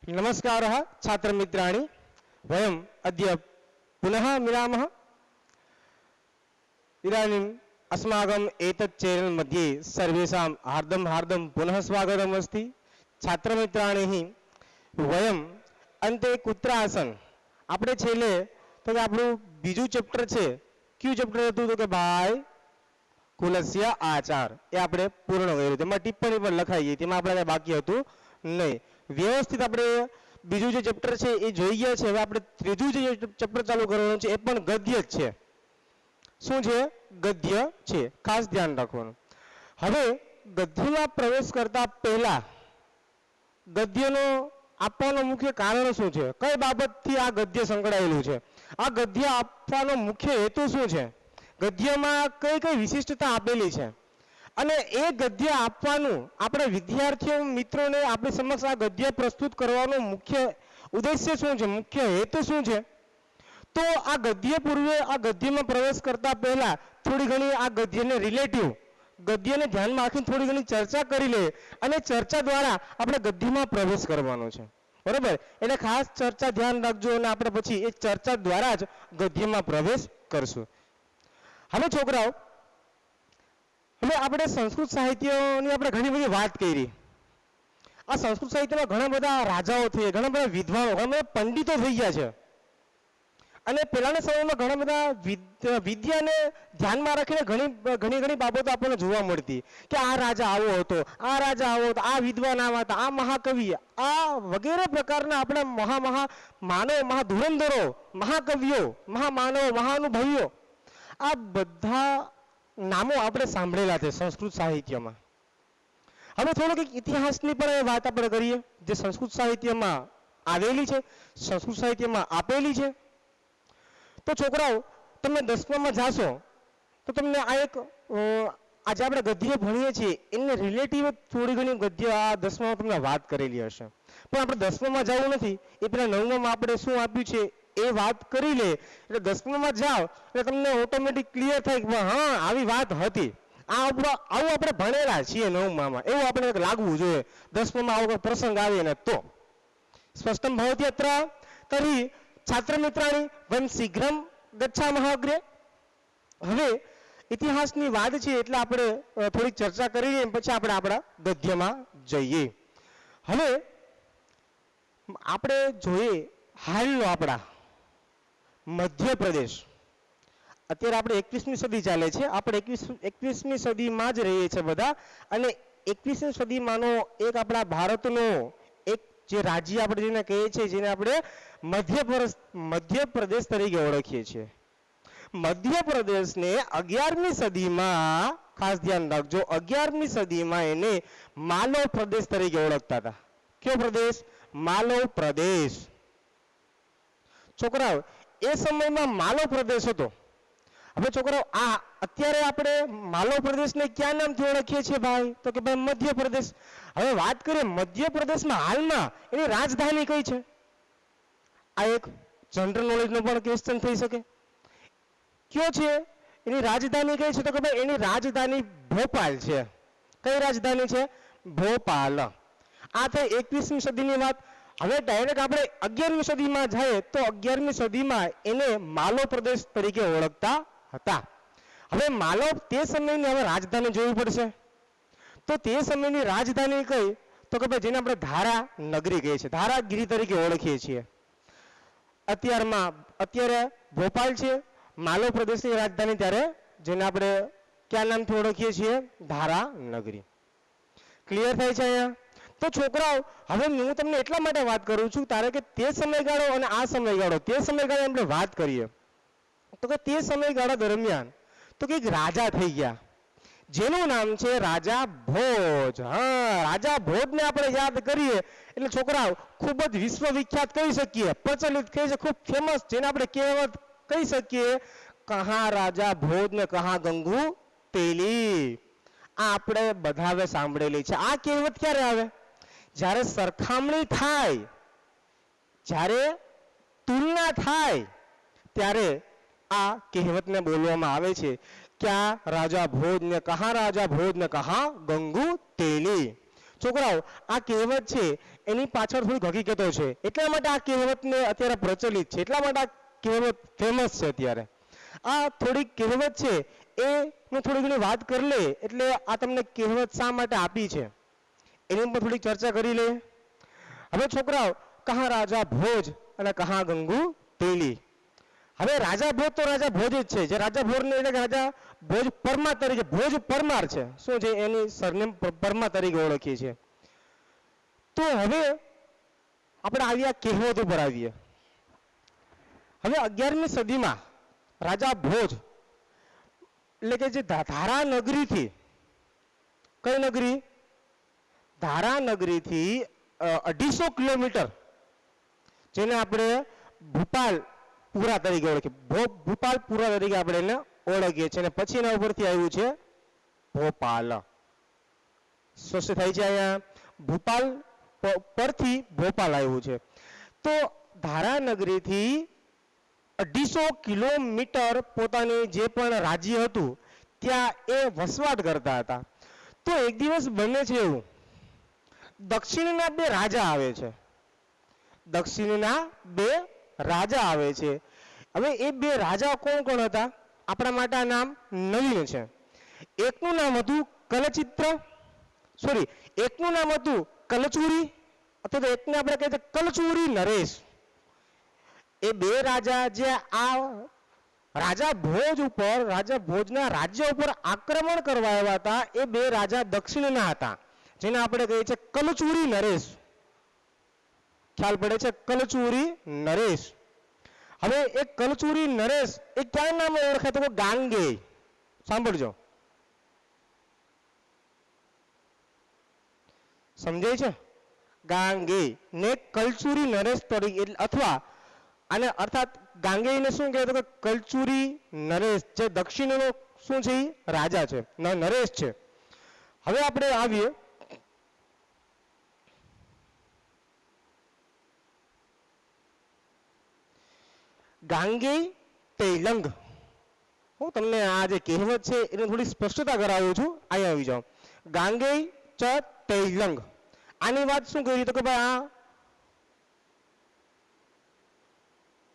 नमस्कारः छात्रमित्राणि वयम् अद्य पुनः मिलामः। इदानीम् अस्माकम् एतत् चैनल् मध्ये सर्वेषां हार्दं पुनः स्वागतम् अस्ति। छात्रमित्राणि वयम् अन्ते कुत्र आसन् આપણે છેલ્લે તો કે આપણું બીજું ચેપ્ટર છે કયું ચેપ્ટર હતું તો કે ભાઈ કુલસ્ય આચાર એ આપણે પૂર્ણ કર્યું તેમાં ટિપ્પણી પણ લખાઈ ગઈ તેમાં આપણે બાકી હતું નહીં વ્યવસ્થિત આપણે બીજું જે ચેપ્ટર છે એ જોઈ ગયા છે હવે આપણે ત્રીજું જે ચેપ્ટર ચાલુ કરવાનું છે એ પણ ગદ્ય જ છે શું છે ગદ્ય છે ખાસ ધ્યાન રાખવાનું હવે ગદ્યમાં પ્રવેશ કરતા પહેલા ગદ્યનો આપવાનો મુખ્ય કારણ શું છે કઈ બાબતથી આ ગદ્ય સંકળાયેલું છે આ ગદ્ય આપવાનો મુખ્ય હેતુ શું છે ગદ્યમાં કઈ કઈ વિશિષ્ટતા આપેલી છે અને એ ગદ્ય આપવાનું આપણે વિદ્યાર્થીઓ મિત્રોને આપણી સમક્ષ આ ગદ્ય પ્રસ્તુત કરવાનો મુખ્ય ઉદ્દેશ્ય શું છે મુખ્ય હેતુ શું છે તો આ ગદ્ય પૂર્વે આ ગદ્યમાં પ્રવેશ કરતા પહેલા થોડી ઘણી આ ગદ્યને રિલેટિવ ગદ્યને ધ્યાનમાં રાખીને થોડી ઘણી ચર્ચા કરી લે અને ચર્ચા દ્વારા આપણે ગદ્યમાં પ્રવેશ કરવાનો છે બરાબર એટલે ખાસ ચર્ચા ધ્યાન રાખજો અને આપણે પછી એ ચર્ચા દ્વારા જ ગદ્યમાં પ્રવેશ કરશું હવે છોકરાઓ હવે આપણે સંસ્કૃત સાહિત્યની આપણે ઘણી બધી વાત કરી આ સંસ્કૃત સાહિત્યમાં ઘણા બધા રાજાઓ થઈ ઘણા બધા વિદ્વાનો ઘણા બધા પંડિતો થઈ ગયા છે અને પહેલાના સમયમાં ઘણા બધા વિદ્યાને ધ્યાનમાં રાખીને ઘણી બાબતો આપણને જોવા મળતી કે આ રાજા આવો હતો આ રાજા આવો હતો આ વિદ્વાન આવા હતા આ મહાકવિ આ વગેરે પ્રકારના આપણા માનવ મહાધુરંધરો મહાકવિઓ મહામાનવો મહાનુભાવીઓ આ બધા નામો આપણે સાંભળેલા છે સંસ્કૃત સાહિત્યમાં હવે થોડોક ઇતિહાસની પણ વાત આપણે કરીએ જે સંસ્કૃત સાહિત્યમાં આવેલી છે સંસ્કૃત સાહિત્યમાં આપેલી છે તો છોકરાઓ તમે 10મામાં જાશો તો તમને આ એક આજે આપણે ગદ્ય ભણીએ છીએ એને રિલેટિવ થોડી ઘણી ગદ્ય આ 10મામાં તમને વાત કરેલી હશે પણ આપણે 10મામાં જવું નથી એ પેલા 9મામાં આપણે શું આપ્યું છે એ વાત કરી લે એટલે 10મામાં જાઓ એટલે તમને ઓટોમેટિક ક્લિયર થાય કે હા આવી વાત હતી આવું આપણે ભણેલા છીએ 9મામાં એવું આપણે લાગવું જોઈએ 10મામાં આવો કોઈ પ્રસંગ આવે ને તો સ્પષ્ટમ ભવતિ અત્ર તર્હિ છાત્રમિત્રાણી વયમ શીઘ્રમ ગચ્છામઃ અગ્રે હવે ઇતિહાસની વાત છે એટલે આપણે થોડીક ચર્ચા કરીએ પછી આપણે આપણા ગદ્યમાં જઈએ હવે આપણે જોઈએ હાલનો આપણા મધ્યપ્રદેશ અત્યારે આપણે 21મી સદી ચાલે છે આપણે 21મી સદીમાં જ રહીએ છીએ બધા અને 21મી સદીમાંનો એક આપણા ભારતનો એક જે રાજ્ય આપણે જેને કહીએ છીએ જેને આપણે મધ્યપ્રદેશ તરીકે ઓળખીએ છીએ મધ્યપ્રદેશને 11મી સદીમાં ખાસ ધ્યાન રાખજો 11મી સદીમાં એને માલવ પ્રદેશ તરીકે ઓળખતા હતા કયો પ્રદેશ માલવ પ્રદેશ છોકરાઓ એ સમયમાં માલવ પ્રદેશ હતો હવે છોકરાઓ આ અત્યારે આપણે માલવ પ્રદેશને ક્યાં નામથી ઓળખીએ છીએ ભાઈ તો કે ભાઈ મધ્યપ્રદેશ હવે વાત કરીએ મધ્યપ્રદેશમાં હાલમાં એની રાજધાની કઈ છે આ એક જનરલ નોલેજનો પણ ક્વેશ્ચન થઈ શકે કયો છે એની રાજધાની કઈ છે તો કે ભાઈ એની રાજધાની ભોપાલ છે કઈ રાજધાની છે ભોપાલ આ થઈ 21મી સદીની વાત હવે ડાયરેક્ટ આપણે 11મી સદીમાં જઈએ તો 11મી સદીમાં એને માલવ પ્રદેશ તરીકે ઓળખતા હતા હવે માલવ તે સમયની હવે રાજધાની જોવી પડશે તો તે સમયની રાજધાની કઈ તો કે ભાઈ જેને આપણે ધારા નગરી કહીએ છીએ ધારાગીરી તરીકે ઓળખીએ છીએ અત્યારે ભોપાલ છે માલવ પ્રદેશની રાજધાની ત્યારે જેને આપણે ક્યાં નામથી ઓળખીએ છીએ ધારા નગરી ક્લિયર થાય છે અહીંયા તો છોકરાઓ હવે હું તમને એટલા માટે વાત કરું છું તારે કે તે સમયગાળો અને આ સમયગાળો તે સમયગાળે આપણે વાત કરીએ તો કે તે સમયગાળા દરમિયાન તો કે એક રાજા થઈ ગયા જેનું નામ છે રાજા ભોજ હા રાજા ભોજને આપણે યાદ કરીએ એટલે છોકરાઓ ખૂબ જ વિશ્વવિખ્યાત કહી શકીએ પ્રચલિત કહી છે ખૂબ ફેમસ જેને આપણે કહેવત કહી શકીએ કહા રાજા ભોજ ને કહા ગંગુ તેલી આ આપણે બધા હવે સાંભળેલી છે આ કહેવત ક્યારે આવે જ્યારે સરખામણી થાય જ્યારે તુલના થાય ત્યારે આ કહેવતને બોલવામાં આવે છે क्या राजा भोज ने कहा गंगू तेली છોકરાઓ આ કહેવત છે એની પાછળ થોડીક હકીકતો છે, એટલા માટે આ કહેવતને અત્યારે પ્રચલિત છે, એટલા માટે આ કહેવત ફેમસ છે અત્યારે. આ થોડીક કહેવત છે એનું થોડી ઘણી વાત કરી લે એટલે આ તમને કહેવત શા માટે આપી છે એની પર થોડીક ચર્ચા કરી લે. હવે છોકરાઓ કહા રાજા ભોજ અને કહા ગંગુ તેલી. હવે રાજા ભોજ તો રાજા ભોજ જ છે, જે રાજા ભોજ ને એટલે કે રાજા ભોજ પરમાર તરીકે, ભોજ પરમાર છે, શું છે એની સરનેમ પરમાર તરીકે ઓળખીએ છીએ. તો હવે આપણે આવ્યા કહેવત ઉપર આવીએ. હવે 11મી સદીમાં રાજા ભોજ એટલે કે જે ધારા નગરીથી, કઈ નગરી? ધારા નગરીથી 250 કિલોમીટર, જેને આપણે ભૂપાલપુરા તરીકે ઓળખીએ, ભૂપાલપુરા તરીકે આપણે એને ઓળખીએ છીએ, અને પછી એના ઉપરથી આવ્યું છે ભોપાલ. સ્પષ્ટ થાય છે અહીંયા ભૂપાલ પરથી ભોપાલ આવ્યું છે. તો ધારા નગરીથી 250 કિલોમીટર પોતાની જે પણ રાજ્ય હતું ત્યાં એ વસવાટ કરતા હતા. તો એક દિવસ બને છે એવું, દક્ષિણના બે રાજા આવે છે, દક્ષિણના બે રાજા આવે છે. હવે એ બે રાજા કોણ કોણ હતા? આપણા માટે આ નામ નવીન છે. એકનું નામ હતું કલચિત્ર, સોરી, એકનું નામ હતું કલચુરી, અથવા તો એકને આપણે કહીએ કલચુરી નરેશ. એ બે રાજા જે આ રાજા ભોજ ઉપર, રાજા ભોજના રાજ્ય ઉપર આક્રમણ કરવા આવ્યા હતા, એ બે રાજા દક્ષિણના હતા, જેને આપણે કહીએ છીએ કલચુરી નરેશ. ખ્યાલ પડે છે? કલચુરી નરેશ. હવે એ કલચુરી નરેશ એ ક્યાં નામે ઓળખાય? તો ગાંગેય. સાંભળજો, સમજાય છે? ગાંગેય ને કલચુરી નરેશ તરીકે, અથવા અને અર્થાત ગાંગેયને શું કહેવાય? તો કે કલચુરી નરેશ, જે દક્ષિણનો શું છે? રાજા છે, નરેશ છે. હવે આપણે આવીએ ગાંગેય તૈલંગ. હું તમને આ જે કહેવત છે એને થોડી સ્પષ્ટતા કરાવું છું. અહીંયા આવી જાઓ. ગાંગેય ચ તૈલંગ, આની વાત શું કરી? તો કે ભાઈ આ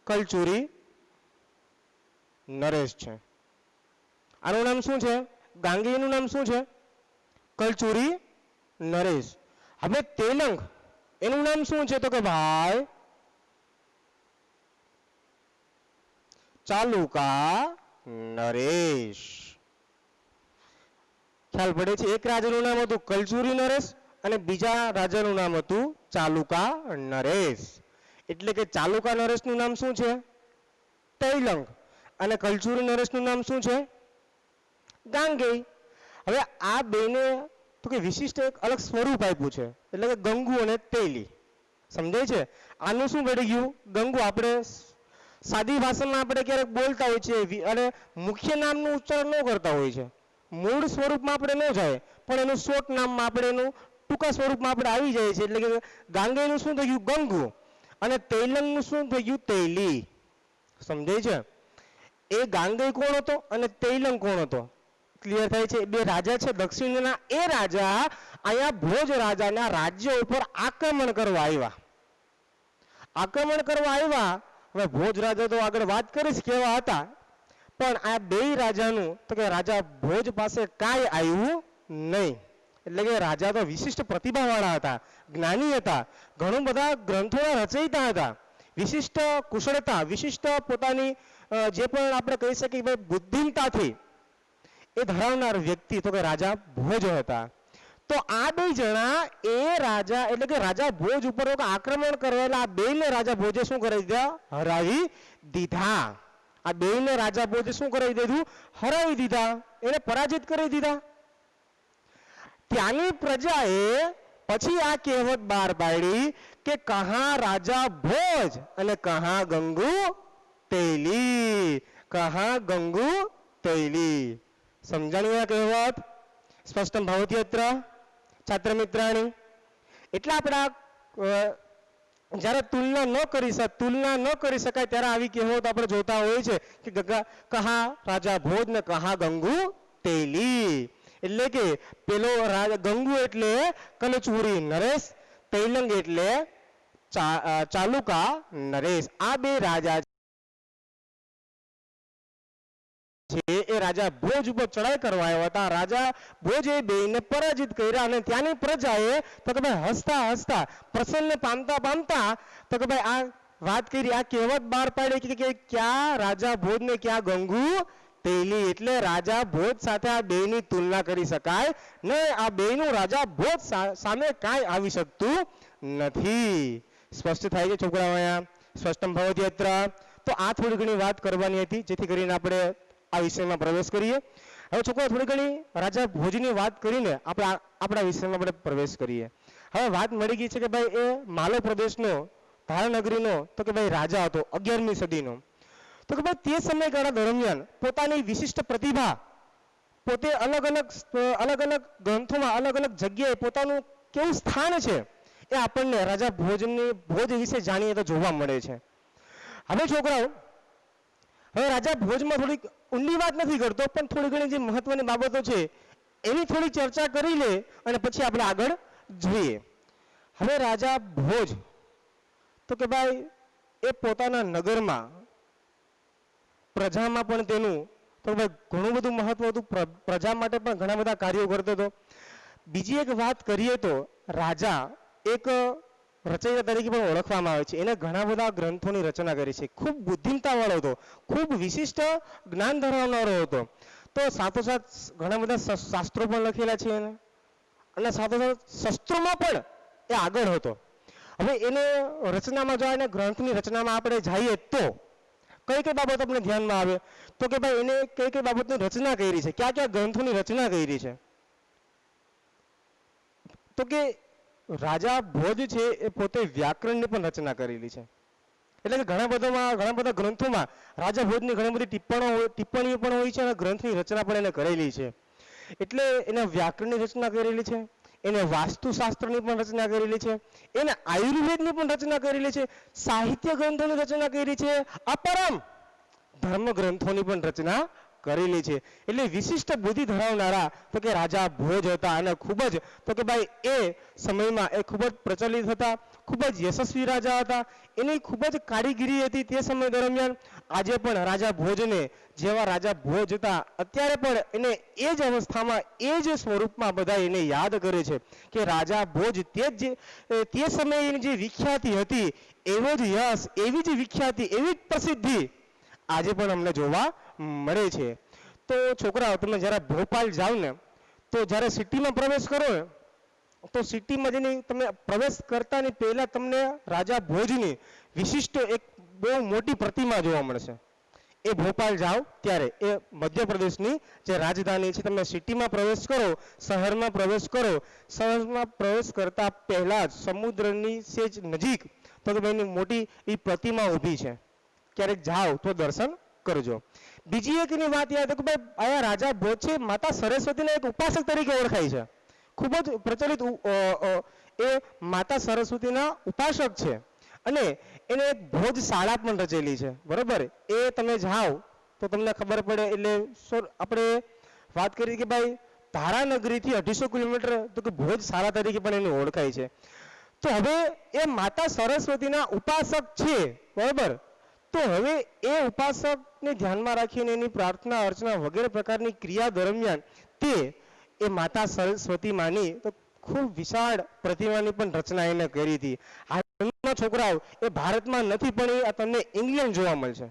કલચુરી નરેશ છે. આનું નામ શું છે? ગાંગેયનું નામ શું છે? કલચુરી નરેશ. હવે તૈલંગ એનું નામ શું છે? તો કે ભાઈ ચાલુકા નરેશ. ખ્યાલ પડે છે? એક રાજાનું નામ હતું કલચુરી નરેશ અને બીજા રાજાનું નામ હતું ચાલુકા નરેશ. એટલે કે ચાલુકા નરેશનું નામ શું છે? તૈલંગ. અને કલચુરી નરેશનું નામ શું છે? ગાંગેય. હવે આ બેને તો કે વિશિષ્ટ એક અલગ સ્વરૂપ આપ્યું છે, એટલે કે ગંગુ અને તેલી. સમજાય છે? આનું શું પડી ગયું? ગંગુ આપણે સાદી ભાષામાં આપણે ક્યારેક બોલતા હોય છે અને મુખ્ય નામનું ઉચ્ચારણ ન કરતા હોય છે, મૂળ સ્વરૂપમાં આપણે ન જાય, પણ એનું શોર્ટ નામમાં આપણે એનું ટૂંકા સ્વરૂપમાં આપણે આવી જાય છે. એટલે કે ગાંગેયનું શું થઈ ગયું? ગંગુ. અને તૈલંગનું શું થઈ ગયું? તૈલી. સમજાય છે? એ ગાંગેય કોણ હતો અને તૈલંગ કોણ હતો? ક્લિયર થાય છે? બે રાજા છે દક્ષિણના, એ રાજા અહીંયા ભોજ રાજાના રાજ્ય ઉપર આક્રમણ કરવા આવ્યા. આક્રમણ કરવા આવ્યા. હવે ભોજ રાજા તો આગળ વાત કરીશ કેવા હતા, પણ આ બે રાજાનું તો કે રાજા ભોજ પાસે કાંઈ આવ્યું નહીં. એટલે કે રાજા તો વિશિષ્ટ પ્રતિભાવાળા હતા, જ્ઞાની હતા, ઘણું બધા ગ્રંથોના રચયિતા હતા, વિશિષ્ટ કુશળતા, વિશિષ્ટ પોતાની જે પણ આપણે કહી શકીએ ભાઈ બુદ્ધિમતાથી એ ધરાવનાર વ્યક્તિ તો કે રાજા ભોજ હતા. તો આ બે જણા એ રાજા એટલે કે રાજા ભોજ ઉપર આક્રમણ કરેલા આ બેને રાજા ભોજે શું કરી દીધા? હરાવી દીધા. આ બેને રાજા ભોજે શું કરી દીધું? હરાવી દીધા, એને પરાજિત કરી દીધા. ત્યાંની પ્રજાએ પછી આ કહેવત બહાર પાડી કે કહા રાજા ભોજ અને કહા ગંગુ તૈલી. કહા ગંગુ તૈલી. સમજાણી આ કહેવત? સ્પષ્ટમ ભવતિ અત્ર છાત્ર મિત્રાણી. એટલે આપણા જ્યારે તુલના ન કરી શકાય ત્યારે આવી કહેવત આપણે જોતા હોઈએ છે કે કહા રાજા ભોજ ને કહા ગંગુ તૈલી. એટલે કે પેલો ગંગુ એટલે કલચુરી નરેશ, તૈલંગ એટલે ચાલુકા નરેશ. આ બે રાજા છે એ રાજા ભોજ ઉપર ચડાઈ કરવા આવ્યા હતા. રાજા ભોજે બેયને પરાજિત કર્યા અને ત્યાંની પ્રજાએ તો કે ભાઈ હસતા હસતા પ્રસન્ન પામતા પામતા તો કે ભાઈ આ વાત કરી, આ કહેવત બહાર પાડી કે ક્યાં રાજા ભોજ ને ક્યાં ગંગુ તેલી. એટલે રાજા ભોજ સાથે આ બેયની તુલના કરી શકાય ને આ બેયનું રાજા ભોજ સામે કાંઈ આવી શકતું નથી. સ્પષ્ટ થાય છે છોકરાઓ? અહીંયા સ્પષ્ટમ ભવતી અત્ર. તો આ થોડી ઘણી વાત કરવાની હતી જેથી કરીને આપણે આ વિષયમાં પ્રવેશ કરીએ. હવે છોકરાઓ થોડી ઘણી રાજા ભોજની વાત કરીને આપણે આપણા વિષયમાં આપણે પ્રવેશ કરીએ. હવે વાત મળી ગઈ છે કે ભાઈ એ માલો પ્રદેશનો ધારાનગરીનો તો કે ભાઈ રાજા હતો 11મી સદીનો. તો કે ભાઈ તે સમયગાળા દરમિયાન પોતાની વિશિષ્ટ પ્રતિભા પોતે અલગ અલગ ગ્રંથોમાં અલગ અલગ જગ્યાએ પોતાનું કેવું સ્થાન છે એ આપણને રાજા ભોજ વિશે જાણીએ તો જોવા મળે છે. હવે છોકરાઓ હવે રાજા ભોજમાં થોડીક ઊંડી વાત નથી કરતો પણ થોડી ઘણી જે મહત્વની બાબતો છે એની થોડી ચર્ચા કરી લે અને પછી આપણે આગળ જોઈએ. હવે રાજા ભોજ તો કે ભાઈ એ પોતાના નગરમાં પ્રજામાં પણ તેનું તો ભાઈ ઘણું બધું મહત્વ હતું. પ્રજા માટે પણ ઘણા બધા કાર્યો કરતો હતો. બીજી એક વાત કરીએ તો રાજા એક રચયિતા તરીકે પણ ઓળખવામાં આવે છે. એને ઘણા બધા ગ્રંથોની રચના કરી છે. ખૂબ બુદ્ધિમતાવાળો હતો, ખૂબ વિશિષ્ટ જ્ઞાન ધરાવનારો હતો. તો સાથોસાથ ઘણા બધા શાસ્ત્રો પણ લખેલા છે એને અને સાથોસાથ શસ્ત્રોમાં પણ એ આગળ હતો. હવે એને રચનામાં જો એને ગ્રંથની રચનામાં આપણે જઈએ તો કઈ કઈ બાબત આપણે ધ્યાનમાં આવે તો કે ભાઈ એને કઈ કઈ બાબતની રચના કરી છે, કયા કયા ગ્રંથોની રચના કરી છે. તો કે રાજા ભોજ છે એ પોતે વ્યાકરણની પણ રચના કરેલી છે. એટલે કે ઘણા બધા ગ્રંથોમાં રાજા ભોજની ઘણી બધી ટિપ્પણીઓ પણ હોય છે અને ગ્રંથની રચના પણ એને કરેલી છે. એટલે એને વ્યાકરણની રચના કરેલી છે, એને વાસ્તુશાસ્ત્રની પણ રચના કરેલી છે, એને આયુર્વેદની પણ રચના કરેલી છે, સાહિત્ય ગ્રંથોની રચના કરી છે, અપરમ ધર્મ ગ્રંથોની પણ રચના કરેલી છે. એટલે વિશિષ્ટ બુદ્ધિ ધરાવનારા તો કે રાજા ભોજ હતા અને ખૂબ જ તો કે ભાઈ એ સમયમાં એ ખૂબ જ પ્રચલિત હતા, ખૂબ જ યશસ્વી રાજા હતા. એની ખૂબ જ કારીગીરી હતી તે સમય દરમિયાન. આજે પણ રાજા ભોજને જેવા રાજા ભોજ હતા અત્યારે પણ એને એ જ અવસ્થામાં એ જ સ્વરૂપમાં બધા એને યાદ કરે છે કે રાજા ભોજ તે સમયે જે વિખ્યાતિ હતી એવો જ યશ, એવી જ વિખ્યાતિ, એવી જ પ્રસિદ્ધિ આજે પણ અમને જોવા મળે છે. તો છોકરાઓ તમે જ્યારે ભોપાલ જાઓ ને તો જ્યારે સિટીમાં પ્રવેશ કરો ને તો સિટીમાં જઈને તમે પ્રવેશ કરતાની પહેલા તમને રાજા ભોજની વિશિષ્ટ એક બહુ મોટી પ્રતિમા જોવા મળશે. એ ભોપાલ જાઓ ત્યારે એ મધ્યપ્રદેશની જે રાજધાની છે. તમે સિટીમાં પ્રવેશ કરો, શહેરમાં પ્રવેશ કરો, શહેરમાં પ્રવેશ કરતા પહેલા જ સમુદ્રની સેજ નજીક તો કે ભાઈની મોટી એ પ્રતિમા ઊભી છે. ક્યારેક જાઓ તો દર્શન કરજો. બીજી એક એની વાત યાદ કે ભાઈ આયા રાજા ભોજ છે માતા સરસ્વતીના એક ઉપાસક તરીકે ઓળખાય છે. ખૂબ જ પ્રચલિત એ માતા સરસ્વતીના ઉપાસક છે અને એને એક ભોજ શાળા પણ રચેલી છે. બરોબર? એ તમે જાઓ તો તમને ખબર પડે. એટલે આપણે વાત કરી કે ભાઈ ધારાનગરીથી 250 કિલોમીટર તો કે ભોજ શાળા તરીકે પણ એને ઓળખાય છે. તો હવે એ માતા સરસ્વતીના ઉપાસક છે. બરોબર? તો હવે એ ઉપાસકને ધ્યાનમાં રાખીને એની પ્રાર્થના અર્ચના વગેરે પ્રકારની ક્રિયા દરમિયાન તે એ માતા સરસ્વતી માની તો ખૂબ વિશાળ પ્રતિમાની પણ રચના એને કરી હતી. હાલના છોકરાઓ એ ભારતમાં નથી પણ એ તમને ઇંગ્લેન્ડ જોવા મળશે.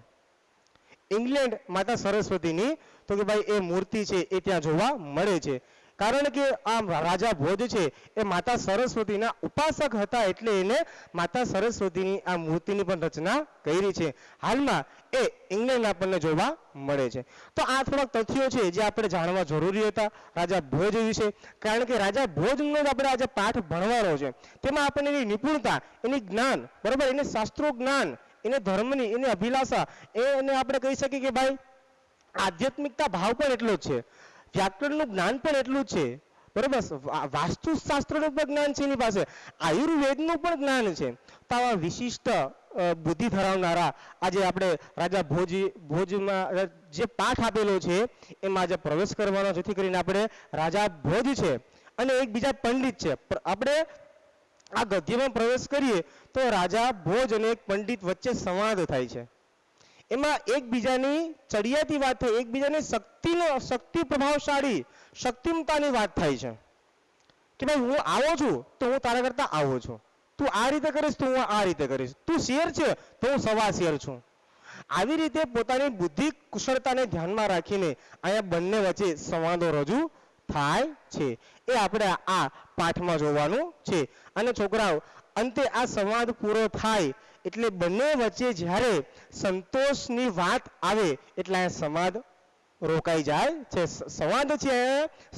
ઇંગ્લેન્ડ માતા સરસ્વતીની તો કે ભાઈ એ મૂર્તિ છે એ ત્યાં જોવા મળે છે. કારણ કે આ રાજા ભોજ છે એ માતા સરસ્વતીના ઉપાસક હતા એટલે એને માતા સરસ્વતીની આ મૂર્તિની પણ રચના કરી છે. હાલમાં એ ઇંગ્લેન્ડ આપણને જોવા મળે છે. તો આ થોડાક તથ્યો છે જે આપણે જાણવા જરૂરી હતા રાજા ભોજ વિશે. કારણ કે રાજા ભોજનો જ આપણે આજે પાઠ ભણવાનો છે. તેમાં આપણને એની નિપુણતા, એની જ્ઞાન, બરાબર, એને શાસ્ત્રો જ્ઞાન, એને ધર્મની, એની અભિલાષા, એને આપણે કહી શકીએ કે ભાઈ આધ્યાત્મિકતા ભાવ પણ એટલો જ છે, વ્યાકરણનું જ્ઞાન પણ એટલું જ છે. બરોબર? વાસ્તુશાસ્ત્રનું પણ જ્ઞાન છે એની પાસે, આયુર્વેદનું પણ જ્ઞાન છે. તો આવા વિશિષ્ટ બુદ્ધિ ધરાવનારા આજે આપણે રાજા ભોજમાં જે પાઠ આપેલો છે એમાં આજે પ્રવેશ કરવાનો, જેથી કરીને આપણે રાજા ભોજ છે અને એક બીજા પંડિત છે, આપણે આ ગદ્યમાં પ્રવેશ કરીએ તો રાજા ભોજ અને એક પંડિત વચ્ચે સંવાદ થાય છે. એમાં એકબીજાની ચડિયાતી વાત થાય, એકબીજાની શક્તિ પ્રભાવશાળી શક્તિમતાની વાત થાય છે કે ભાઈ હું આવો છું તો હું તારા કરતા આવો છું, તું આ રીતે કરીશ તો હું આ રીતે કરીશ, તું શેર છે તો હું સવા શેર છું. આવી રીતે પોતાની બુદ્ધિ કુશળતાને ધ્યાનમાં રાખીને અહીંયા બંને વચ્ચે સંવાદો રજૂ થાય છે. એ આપણે આ પાઠમાં જોવાનું છે. અને છોકરાઓ, અંતે આ સંવાદ પૂરો થાય એટલે બંને વચ્ચે જ્યારે સંતોષની વાત આવે એટલે આ સંવાદ રોકાઈ જાય છે, સંવાદ છે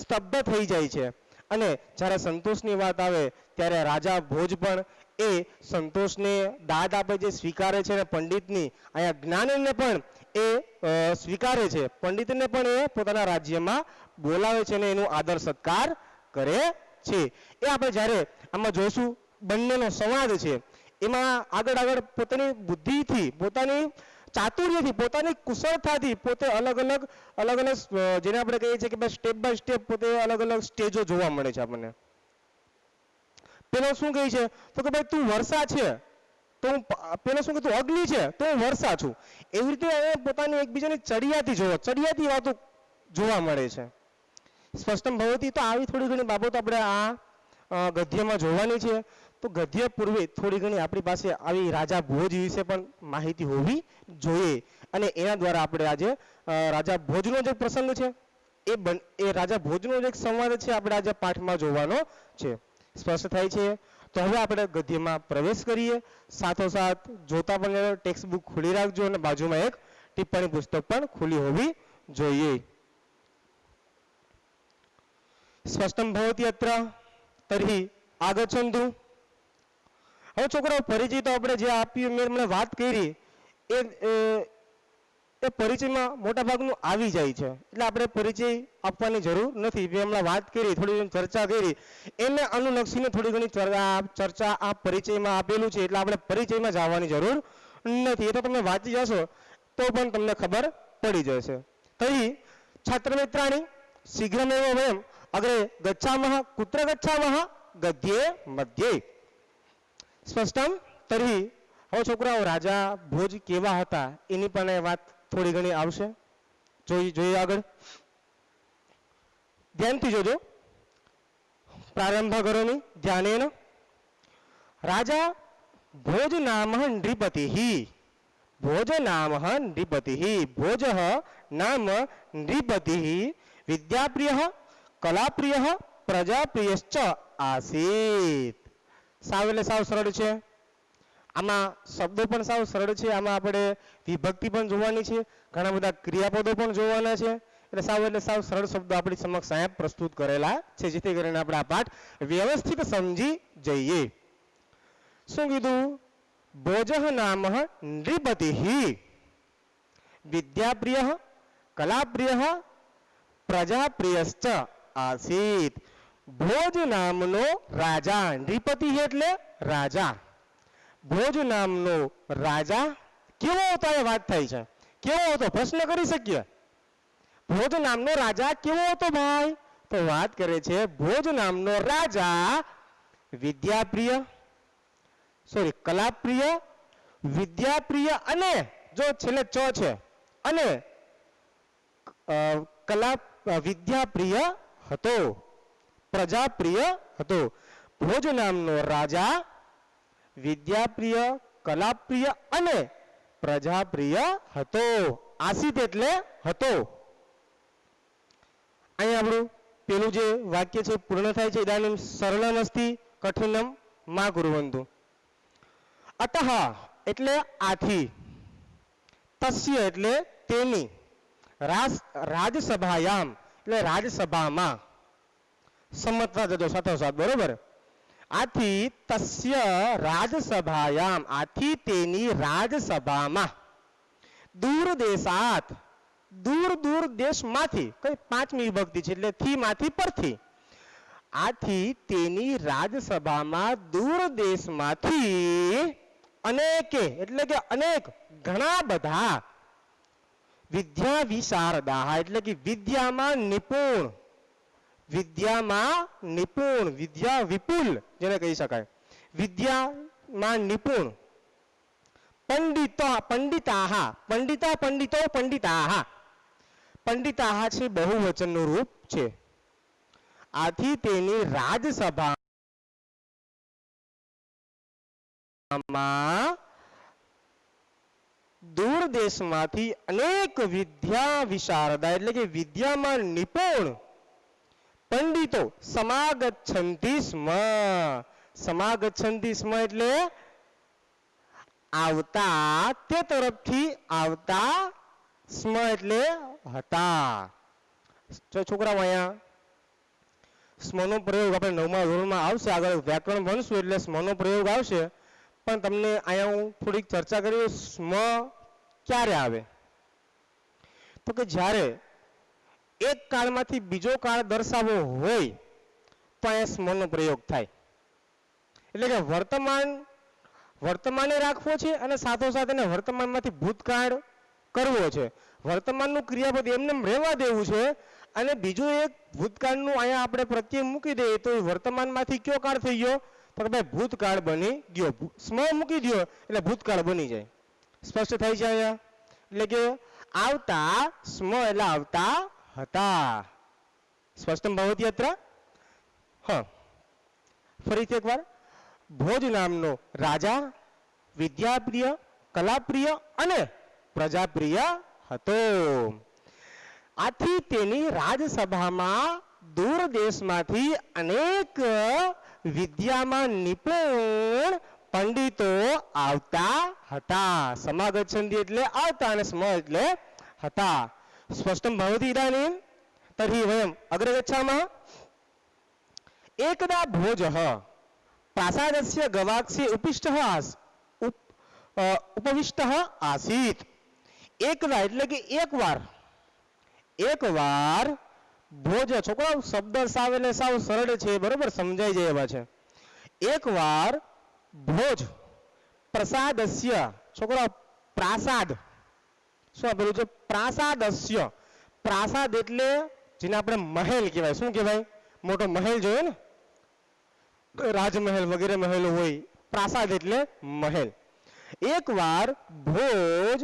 સ્તબ્ધ થઈ જાય છે. અને જ્યારે સંતોષની વાત આવે ત્યારે રાજા ભોજ પણ એ સંતોષને દાદ આપે છે, સ્વીકારે છે, અને પંડિતની અહીંયા જ્ઞાનને પણ એ સ્વીકારે છે, પંડિતને પણ એ પોતાના રાજ્યમાં બોલાવે છે અને એનો આદર સત્કાર કરે છે. એ આપણે જ્યારે આમાં જોઈશું બંનેનો સંવાદ છે એમાં આગળ પોતાની બુદ્ધિથી, પોતાની ચાતુર્યથી, પોતાની કુશળતાથી પોતે અલગ અલગ જેને આપણે કહીએ છીએ કે ભાઈ સ્ટેપ બાય સ્ટેપ પોતે અલગ અલગ સ્ટેજો જોવા મળે છે આપણને. પેલો શું કહે છે તો કે ભાઈ તું વર્ષા છે તો હું, પેલો શું કે તું અગ્નિ છે તો હું વર્ષા છું. એવી રીતે પોતાની એકબીજાની ચડિયાતી વાતો જોવા મળે છે. સ્પષ્ટમ ભવતી. તો આવી થોડી ઘણી બાબતો આપણે આ ગદ્યમાં જોવાની છે. તો ગદ્ય પૂર્વે થોડી ઘણી આપણી પાસે આવી રાજા ભોજ વિશે પણ માહિતી હોવી જોઈએ, અને એના દ્વારા આપણે આજે રાજા ભોજનો જે પ્રસંગ છે એ રાજા ભોજનો જે સંવાદ છે આપણે આજે પાઠમાં જોવાનો છે. સ્પષ્ટ થાય છે? તો હવે આપણે ગદ્યમાં પ્રવેશ કરીએ. સાથોસાથ જોતા પણ ટેક્સ્ટ બુક ખુલ્લી રાખજો અને બાજુમાં એક ટિપ્પણી પુસ્તક પણ ખુલ્લી હોવી જોઈએ. સ્પષ્ટમ ભવતી અત્ર તર્હિ આગચ્છन्तु. હવે છોકરાઓ, પરિચય તો આપણે જે આપ્યું, મેં તમને વાત કરી એ પરિચયમાં મોટા ભાગનું આવી જાય છે, એટલે આપણે પરિચય આપવાની જરૂર નથી. મેં હમણાં વાત કરી, થોડી ઘણી ચર્ચા કરી, એને અનુલક્ષીને થોડી ઘણી ચર્ચા આ પરિચયમાં આપેલું છે, એટલે આપણે પરિચયમાં જવાની જરૂર નથી. એ તો તમે વાંચી જશો તો પણ તમને ખબર પડી જશે. તરી છાત્રમિત્રાણી શીઘ્રમેવ વયમ અગ્રે ગચ્છામઃ. કુત્ર ગચ્છામઃ? ગદ્યે મધ્યે. સ્પષ્ટમ. તરી હવે છોકરાઓ, રાજા ભોજ કેવા હતા એની પણ વાત થોડી ઘણી આવશે. જોઈએ આગળ, ધ્યાનથી જોજો. પ્રારંભ કરોમિ ધ્યાનેન. રાજા ભોજ નામ નૃપતિઃ. ભોજ નામ નૃપતિઃ. ભોજ નામ નૃપતિઃ. વિદ્યાપ્રિયઃ કલાપ્રિયઃ પ્રજાપ્રિયશ્ચ આસીત. સાવ એટલે સાવ સરળ છે. આમાં શબ્દો પણ સાવ સરળ છે. આમાં આપણે વિભક્તિ પણ જોવાની છે, ઘણા બધા ક્રિયાપદો પણ જોવાના છે. એટલે સાવ સરળ શબ્દો આપણી સમક્ષ અહીંયા પ્રસ્તુત કરેલા છે, જેથી કરીને આપણે આ પાઠ વ્યવસ્થિત સમજી જઈએ. શું કીધું? ભોજ નામ નૃપતિઃ. વિદ્યાપ્રિયઃ કલાપ્રિયઃ પ્રજાપ્રિયશ્ચ આસીત. ભોજ નામનો રાજા, નૃપતિ એટલે રાજા, ભોજ નામનો રાજા કેવો હતો એ વાત થાય છે. કેવો હતો? પ્રશ્ન કરી શકીએ. ભોજ નામનો રાજા કેવો હતો ભાઈ? તો વાત કરે છે ભોજ નામનો રાજા વિદ્યાપ્રિય, કલાપ્રિય, વિદ્યાપ્રિય અને જો છેલ્લે ચ છે અને વિદ્યાપ્રિય હતો, પ્રજાપ્રિય હતો. ભોજ નામનો રાજા વિદ્યાપ્રિય, કલાપ્રિય અને પ્રજાપ્રિય હતો. આસિત એટલે હતો. અહીંયા આપણું પેલું જે વાક્ય છે પૂર્ણ થાય છે. ઇદાનીમ સરળમ અસ્તિ કઠિનમ મા કુર્વંતુ. અતઃ એટલે આથી, તસ્ય એટલે તેની, રાજસભાયામ એટલે રાજસભામાં, સમજતા જજો સાથોસાથ, બરોબર. આથી તસ્ય રાજસભાયામ, આથી તેની રાજસભામાં, દૂર દેશાત, દૂર દેશમાંથી, કઈ પાંચમી વિભક્તિ છે એટલે થી માંથી પરથી, આથી તેની રાજસભામાં દૂર દેશમાંથી અનેકે એટલે કે અનેક, ઘણા બધા વિદ્યા વિશારદાહ એટલે કે વિદ્યામાં નિપુણ, વિદ્યામાં નિપુણ, વિદ્યા વિપુલ જેને કહી શકાય, વિદ્યામાં નિપુણ. પંડિતો પંડિતાહ, પંડિતા પંડિતો પંડિતાહ, પંડિતાહ છે બહુવચનનું રૂપ છે. આથી તેની રાજસભામાં દૂર દેશમાંથી અનેક વિદ્યા વિશારદા એટલે કે વિદ્યામાં નિપુણ પંડિતો સમાગચ્છન્તિ સ્મ. સમાગચ્છન્તિ સ્મ એટલે આવતા, તે તરફથી આવતા, સ્મ એટલે હતા. છોકરાઓ અહીંયા સ્મનો પ્રયોગ આપણે 9મા ધોરણમાં આવશે, આગળ વ્યાકરણ ભણશું એટલે સ્મનો પ્રયોગ આવશે. પણ તમને અહીંયા હું થોડીક ચર્ચા કરી. સ્મ ક્યારે આવે? તો કે જ્યારે એક કાળમાંથી બીજો કાળ દર્શાવવો હોય તો અહીંયા સ્મનો પ્રયોગ થાય. એટલે કે વર્તમાને રાખવો છે અને સાથોસાથ એને વર્તમાનમાંથી ભૂતકાળ કરવો છે. વર્તમાનનું ક્રિયાપદ એમને રહેવા દેવું છે અને બીજું એક ભૂતકાળનું અહીંયા આપણે પ્રત્યય મૂકી દઈએ તો વર્તમાનમાંથી કયો કાળ થઈ ગયો? તો કે ભાઈ ભૂતકાળ બની ગયો. સ્મ મૂકી દો એટલે ભૂતકાળ બની જાય. સ્પષ્ટ થાય છે અહીંયા? એટલે કે આવતા, સ્મ એટલે આવતા હતા. સ્પષ્ટમ ભવતિ અત્ર? હા, ફરીથી એકવાર. ભોજ નામનો રાજા વિદ્યાપ્રિય, કલાપ્રિય અને પ્રજાપ્રિય હતો. આથી તેની રાજસભામાં દૂર દેશમાંથી અનેક વિદ્યામાં નિપુણ પંડિતો આવતા હતા. સમાગચ્છન્તિ એટલે આવતા અને સ્મ એટલે હતા. સ્પષ્ટમ ભવતિ ઇદાનીમ? તર્હિ વયમ અગ્રે ગચ્છામः. એકદા ભોજઃ પ્રાસાદસ્ય ગવાક્ષે ઉપવિષ્ટઃ આસીત. એકદા એટલે કે એકવાર, એકવાર ભોજ, છોકરાઓ શબ્દ સાવ એટલે સાવ સરળ છે, બરોબર, સમજાઈ જાય એવા છે. એકવાર ભોજ પ્રસાદસ્ય, છોકરાઓ પ્રાસાદ શું આપેલું છે? પ્રાસાદસ્ય. પ્રાસાદ એટલે જેને આપણે મહેલ કહેવાય. શું કહેવાય? મોટો મહેલ જોઈએ ને, રાજમહેલ વગેરે મહેલો હોય. પ્રાસાદ એટલે મહેલ. એકવાર ભોજ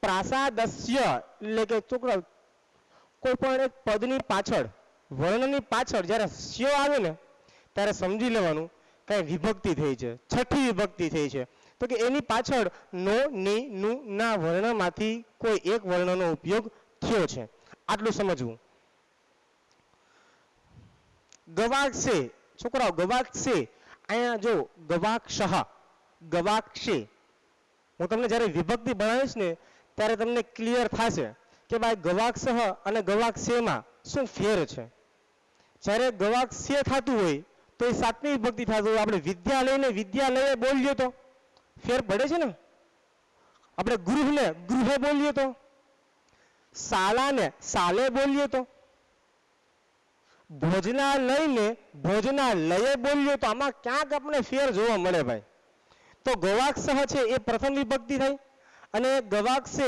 પ્રાસાદસ્ય એટલે કે છોકરા કોઈ પણ એક પદની પાછળ, વર્ણની પાછળ જ્યારે સ્ય આવે ને ત્યારે સમજી લેવાનું કઈ વિભક્તિ થઈ છે, છઠ્ઠી વિભક્તિ થઈ છે. તો કે એની પાછળ નો, ની, નું ના વર્ણમાંથી કોઈ એક વર્ણનો ઉપયોગ થયો છે, આટલું સમજવું. ગવાક્ષે, છોકરાઓ ગવાક્ષે, અહીંયા જો ગવાક્ષઃ, ગવાક્ષે, હું તમને જ્યારે વિભક્તિ ભણાવીશ ને ત્યારે તમને ક્લિયર થશે કે ભાઈ ગવાક્ષઃ અને ગવાક્ષેમાં શું ફેર છે. જ્યારે ગવાક્ષે થતું હોય તો એ સાતમી વિભક્તિ થતું હોય. આપણે વિદ્યાલયને વિદ્યાલયે બોલીએ તો ફેર પડે છે ને. આપણે ગૃહને ગૃહે બોલીએ તો, શાળાને શાલે બોલીએ તો, ભોજનાલયને ભોજનાલયે બોલીએ તો આમાં ક્યાંક આપણે ફેર જોવા મળે ભાઈ. તો ગવાક્ષ છે એ પ્રથમ વિભક્તિ થઈ અને ગવાક્ષે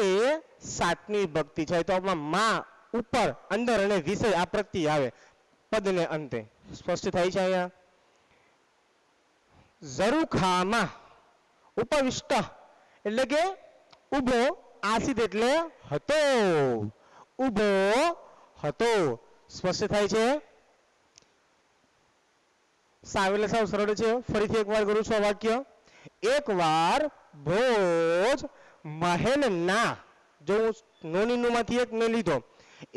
સાતમી વિભક્તિ છે. તો આમાં માં ઉપર, અંદર અને વિષય આ પ્રત્યય આવે પદને અંતે. સ્પષ્ટ થાય છે અહીંયા? ઝરૂખામાં ઉપવિષ્ટ એટલે કે ઉભો, આસિત એટલે હતો, ઉભો હતો. સ્પષ્ટ થાય છે? સાવ એટલે સાવ સરળ છે. ફરીથી એકવાર કરું છું આ વાક્ય. એકવાર ભોજ મહેલના, જો હું નોની માંથી એક મેં લીધો,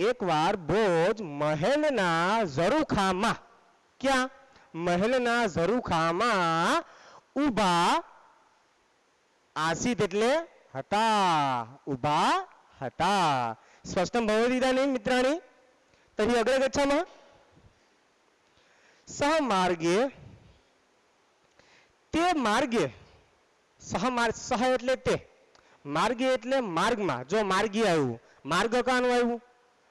એકવાર ભોજ મહેલના ઝરૂખામાં, ક્યાં? મહેલના ઝરૂખામાં ઊભા, આસિત એટલે હતા, ઊભા હતા. સ્પષ્ટમ ભવતિ ઇદાનીમ મિત્રાણી? તર્હિ અગ્રે ગચ્છામः. સહમાર્ગે, તે માર્ગે, સહ એટલે તે, માર્ગે એટલે માર્ગમાં. જો માર્ગી આવ્યું, માર્ગ કાનું આવ્યું?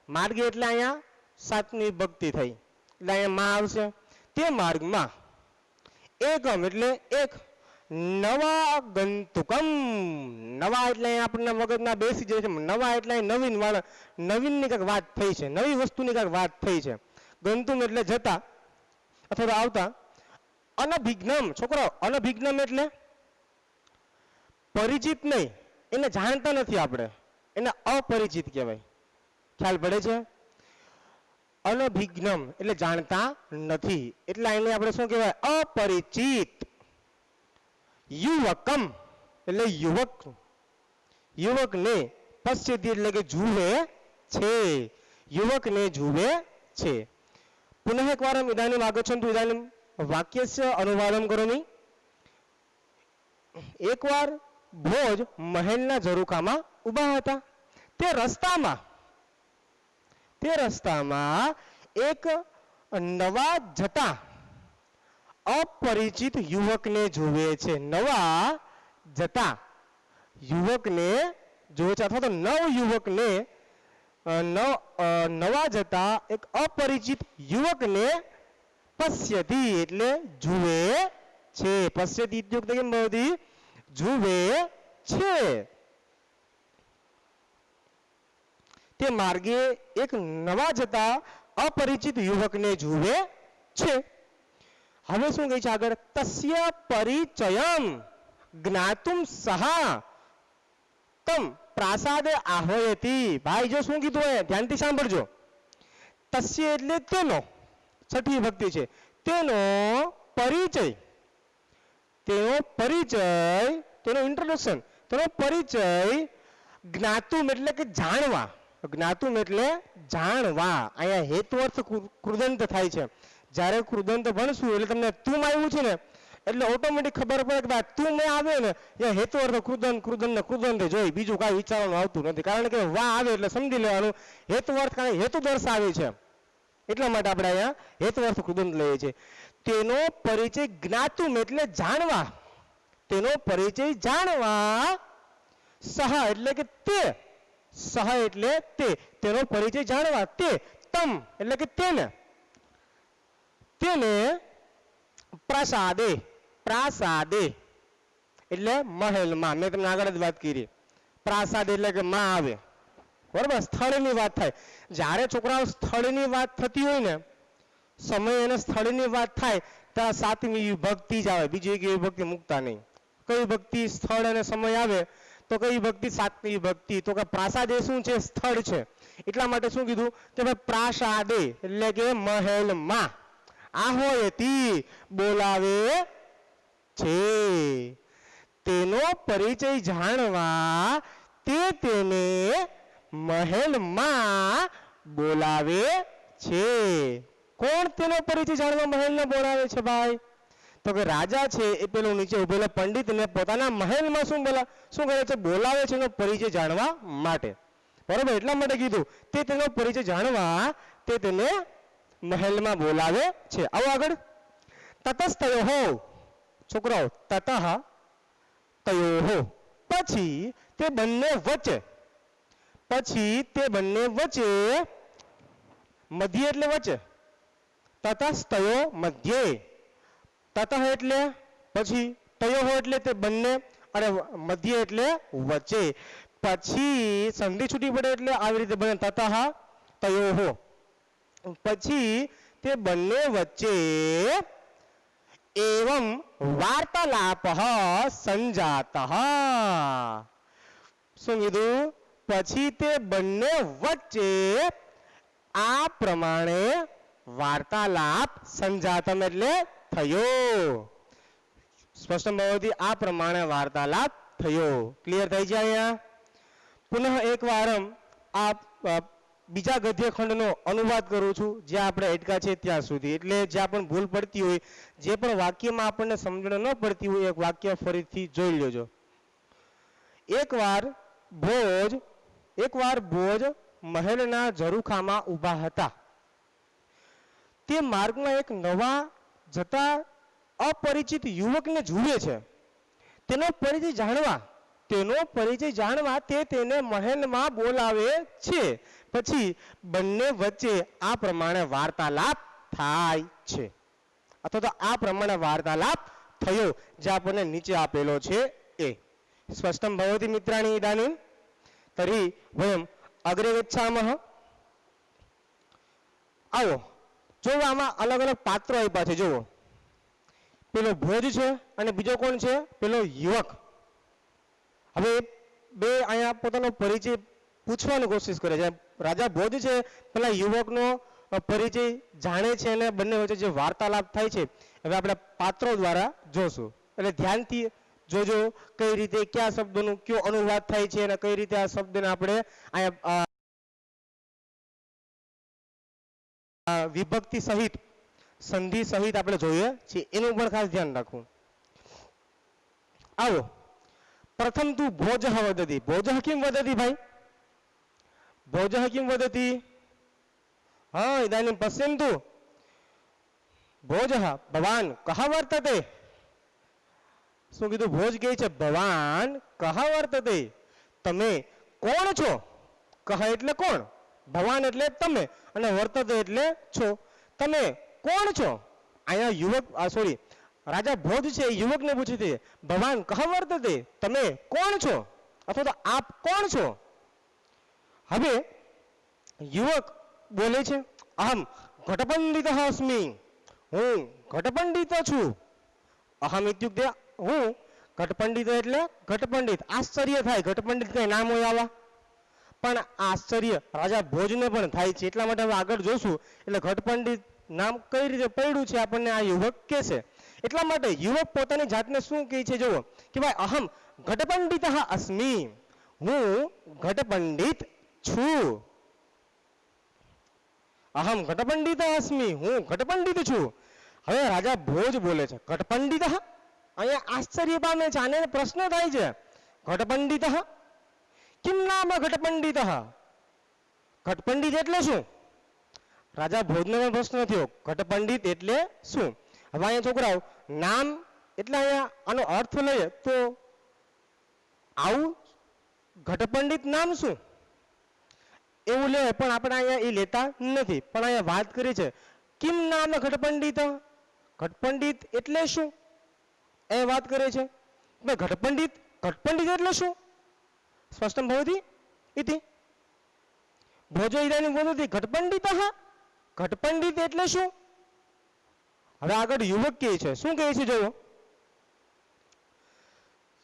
માર્ગે એટલે અહીંયા સાતમી વિભક્તિ થઈ એટલે અહીંયા માં આવશે. તે માર્ગમાં એકમ એટલે એક, નવાગંતુકમ. નવા એટલે આપણને મગજમાં બેસી જાય છે. નવા એટલે નવીન વાળા, નવીનની કંઈક વાત થઈ છે, નવી વસ્તુની કંઈક વાત થઈ છે. ગંતુમ એટલે જતા અથવા તો આવતા. અનભિજ્ઞમ, છોકરાઓ અનભિજ્ઞમ એટલે પરિચિત નહીં, એને જાણતા નથી આપણે, એને અપરિચિત કહેવાય. ખ્યાલ પડે છે? અનભિજ્ઞમ એટલે જાણતા નથી, એટલે એને આપણે શું કહેવાય? અપરિચિત. યુવકમ એટલે યુવક, યુવકને પશ્યતિ એટલે કે જુએ છે, યુવકને જુએ છે. પુનઃ એકવારમ ઇદાનીમ આગચ્છन्तु ઇદાનીમ વાક્યસ્ય અનુવાદમ કરોમિ. એકવાર ભોજ મહેલના ઝરૂખામાં ઊભા હતા. તે રસ્તામાં એક નવા જતા અપરિચિત યુવકને જુએ છે. નવા જતા યુવકને જુએ છે, અથવા તો નવ યુવકને નવા જતા એક અપરિચિત યુવકને પશ્યતિ એટલે જુએ છે. પશ્યતિ ઇત્યુક્તે કિમ ભવતિ? જુએ છે. તે માર્ગે એક નવા જતા અપરિચિત યુવકને જુએ છે. હવે શું કહે છે આગળ? તસ્ય પરિચયમ જ્ઞાતુમ સહા તમ પ્રાસાદે આહ્વયતિ. ભાઈ જો શું કીધું હોય ધ્યાનથી સાંભળજો. તસ્ય એટલે તેનો, છઠ્ઠી વિભક્તિ છે, તેનો પરિચય, તેનો પરિચય, તેનો ઇન્ટ્રોડક્શન, તેનો પરિચય. જ્ઞાતુમ એટલે કે જાણવા, જ્ઞાતુમ એટલે જાણવા. અહીંયા હેતુ અર્થ કૃદંત થાય છે. જ્યારે કૃદંત ભણશું એટલે તમને તુમ આવ્યું છે ને એટલે ઓટોમેટિક ખબર પડે કે તું મેં આવે ને એ હેતુ અર્થ કૃદંત કૃદંત ને કૃદંત જોઈ, બીજું કાંઈ વિચારવાનું આવતું નથી. કારણ કે વા આવે એટલે સમજી લેવાનું હેતુ અર્થ કાંઈ હેતુ દર્શાવે છે, એટલા માટે આપણે અહીંયા હેતુ અર્થ કૃદંત લઈએ છીએ. તેનો પરિચય જ્ઞાતુમ એટલે જાણવા, તેનો પરિચય જાણવા. સહ એટલે કે તે, સહ એટલે તે, તેનો પરિચય જાણવા. તે તમ એટલે કે તેને, તેને પ્રાસાદે, પ્રાસાદે એટલે મહેલમાં. મેં તમને આગળ જ વાત કરી, પ્રાસાદ એટલે કે માં આવે, બરોબર? સ્થળની વાત થાય. જ્યારે છોકરાઓ સ્થળની વાત થતી હોય ને, સમય અને સ્થળની વાત થાય ત્યાં સાતમી વિભક્તિ જ આવે, બીજી એક વિભક્તિ મૂકતા નહીં. કઈ વિભક્તિ સ્થળ અને સમય આવે તો કઈ વિભક્તિ? સાતમી વિભક્તિ. તો કે પ્રાસાદ એ શું છે? સ્થળ છે. એટલા માટે શું કીધું કે ભાઈ પ્રાસાદે એટલે કે મહેલમાં. આહ્વયતિ બોલાવે છે. તેનો પરિચય જાણવા તે તેને મહેલમાં બોલાવે છે. કોણ તેનો પરિચય જાણવા મહેલને બોલાવે છે ભાઈ? તો કે રાજા છે એ પેલો નીચે ઉભેલા પંડિતને પોતાના મહેલમાં શું કરે છે? બોલાવે છે એનો પરિચય જાણવા માટે, બરોબર? એટલા માટે કીધું તે તેનો પરિચય જાણવા તે તેને મહેલમાં બોલાવે છે. આવો આગળ. તતસ્તયોઃ, છોકરાઓ તતઃ તયોઃ પછી તે બંને વચ્ચે, પછી તે બંને વચ્ચે, મધ્ય એટલે વચ્ચે, તતસ્તયો મધ્યે, તતઃ એટલે પછી, તયોઃ એટલે તે બંને, અને મધ્ય એટલે વચ્ચે. પછી સંધિ છૂટી પડે એટલે આવી રીતે બને તતઃ તયોઃ. પછી તે બંને વચ્ચે એવમ વાર્તાલાપઃ સંજાતઃ. શું કીધું? પછી તે બંને વચ્ચે આ પ્રમાણે વાર્તાલાપ સંજાતમ એટલે થયો. સ્પષ્ટ ભવતિ, આ પ્રમાણે વાર્તાલાપ થયો. ક્લિયર થઈ જાય? અહીંયા પુનઃ એકવારમ આ બીજા ગદ્યખંડનો અનુવાદ કરું છું જ્યાં આપણે અટકા છે ત્યાં સુધી. એટલે જ્યાં પણ ભૂલ પડતી હોય, જે પણ વાક્યમાં આપણને સમજણ ન પડતી હોય, એક વાક્ય ફરીથી જોઈ લેજો. એકવાર ભોજ મહેલના ઝરૂખામાં ઊભા હતા. તે માર્ગમાં એક નવા જતા અપરિચિત યુવકને જુએ છે. તેનો પરિચય જાણવા તે તેને મહેલમાં બોલાવે છે. પછી બંને વચ્ચે આ પ્રમાણે વાર્તાલાપ થાય છે, અથવા તો આ પ્રમાણે વાર્તાલાપ થયો જે આપણને નીચે આપેલો છે એ. સ્પષ્ટમ ભવતિ મિત્રાણી ઇદાनीं તર્हि વયમ અગ્રે ગચ્છામः. આવો જો આમાં અલગ અલગ પાત્રો આપ્યા છે. જુઓ, પેલો ભોજ છે અને બીજો કોણ છે? પેલો યુવક. હવે બે અહીંયા પોતાનો પરિચય પૂછવાની કોશિશ કરે છે. રાજા ભોજ છે પેલા યુવકનો પરિચય જાણે છે અને બંને વચ્ચે જે વાર્તાલાપ થાય છે હવે આપણે પાત્રો દ્વારા જોશું. એટલે ધ્યાનથી જોજો કઈ રીતે કયા શબ્દોનું કયો અનુવાદ થાય છે અને કઈ રીતે આ શબ્દને આપણે અહીંયા વિભક્તિ સહિત સંધિ સહિત આપણે જોઈએ છીએ એનું પણ ખાસ ધ્યાન રાખવું. આવો પ્રથમ તું ભોજ વદતિ. ભોજ કિમ વદતિ ભાઈ? ભોજ કિમ વદતિ? હા, ઇદાनीं પશ્યन्तु. ભોજ ભવાન કહ વર્તતે. શું કીધું? ભોજ કહે છે ભવાન કહ વર્તતે. તમે કોણ છો? કહ એટલે કોણ, ભવાન એટલે તમે અને વર્તતે એટલે છો. તમે કોણ છો? અહીંયા યુવક સોરી રાજા ભોજ છે એ યુવકને પૂછે છે ભવાન કહ વર્તતે. તમે કોણ છો અથવા તો આપ કોણ છો? હવે યુવક બોલે છે અહમ ઘટપંડિત અસ્મિ. હું ઘટપંડિત છું. અહમ ઇત્યુક્તે હું, ઘટપંડિત એટલે ઘટપંડિત. આશ્ચર્ય થાય, ઘટપંડિત કઈ નામ હોય આવા, પણ આશ્ચર્ય રાજા ભોજને પણ થાય છે. એટલા માટે હવે આગળ જોશું એટલે ઘટપંડિત નામ કઈ રીતે પડ્યું છે આપણને આ યુવક કહે છે. એટલા માટે યુવક પોતાની જાતને શું કહે છે? જુઓ કે ભાઈ અહમ ઘટપંડિત અસ્મિ. હું ઘટપંડિત છું. અહમ ઘટપંડિત અસ્મિ. હું ઘટપંડિત છું. હવે રાજા ભોજ બોલે છે ઘટપંડિત. અહીંયા આશ્ચર્ય પામે છે, આને પ્રશ્ન થાય છે ઘટપંડિત કિમ નામ ઘટપંડિત. ઘટપંડિત એટલે શું? રાજા ભોજનો પણ પ્રશ્ન થયો ઘટપંડિત એટલે શું. હવે અહીંયા છોકરાઓ નામ એટલે અહીંયા આનો અર્થ લઈએ તો આવું ઘટપંડિત નામ શું એવું લે, પણ આપણે અહીંયા એ લેતા નથી. પણ અહીંયા વાત કરી છે કિમ નામ ઘટપંડિત. ઘટપંડિત એટલે શું એ વાત કરે છે. ઘટપંડિત ઘટપંડિત એટલે શું? સ્પષ્ટમ ભવતિ ઇતિ. ભોજો ઇદાनीं વદતિ ઘટપંડિત. ઘટપંડિત એટલે શું? હવે આગળ યુવક કહે છે. શું કહે છે? જોયો,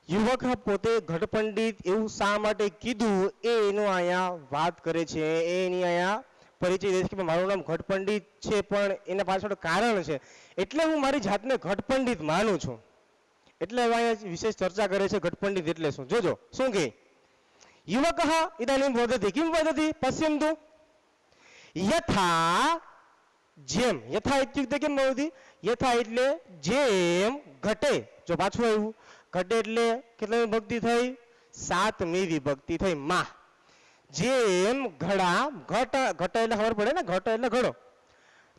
યુવક પોતે ઘટપંડિત એવું શા માટે કીધું એનું અહીંયા વાત કરે છે. એની અહીંયા પરિચય દે છે કે મારું નામ ઘટપંડિત છે પણ એના પાછળ કારણ છે એટલે હું મારી જાતને ઘટપંડિત માનું છું. એટલે હવે અહીંયા વિશેષ ચર્ચા કરે છે ઘટપંડિત એટલે શું. જોજો શું કહે યુવક ઇદાनीं વદતિ કિમ વદતિ પશ્યन्तु. યથા જેમ. યથા ઇત્યુક્તે કેમ ભવતિ? યથા એટલે જેમ. ઘટે જો પાછું આવ્યું ઘટે એટલે કેટલી વિભક્તિ થઈ? 7મી વિભક્તિ થઈ માં. જેમ ઘડા ઘટ ઘટ એટલે ખબર પડે ને, ઘટ એટલે ઘડો.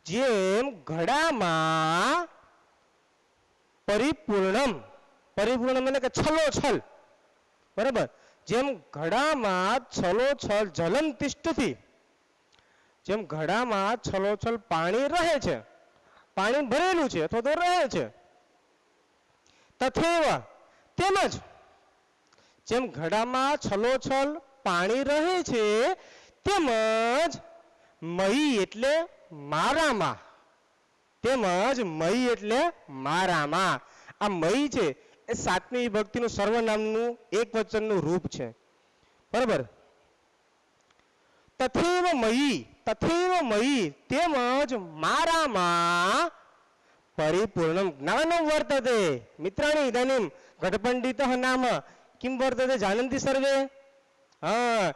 જેમ ઘડામાં પરિપૂર્ણમ. પરિપૂર્ણમ એટલે કે છલોછલ, બરાબર. જેમ ઘડામાં છલોછલ જલમ તિષ્ઠતિ. જેમ ઘડામાં છલોછલ પાણી રહે છે, પાણી ભરેલું છે અથવા તો રહે છે. તથૈવ તેમજ જેમ ઘડામાં છલોછલ પાણી રહે છે તેમજ મહી એટલે મારામાં. તેમજ મહી એટલે મારામાં. આ મહી છે એ 7મી વિભક્તિનું સર્વનામનું એક વચનનું રૂપ છે, બરાબર. તથૈવ મયી. તથૈવ મયી તેમજ મારામાં પરિપૂર્ણમ જ્ઞાનમ વર્તતે. મિત્રાણી ઇદાनीं ઘટપંડિતઃ નામ કિમ વર્તતે જાનંતિ સર્વે. હા,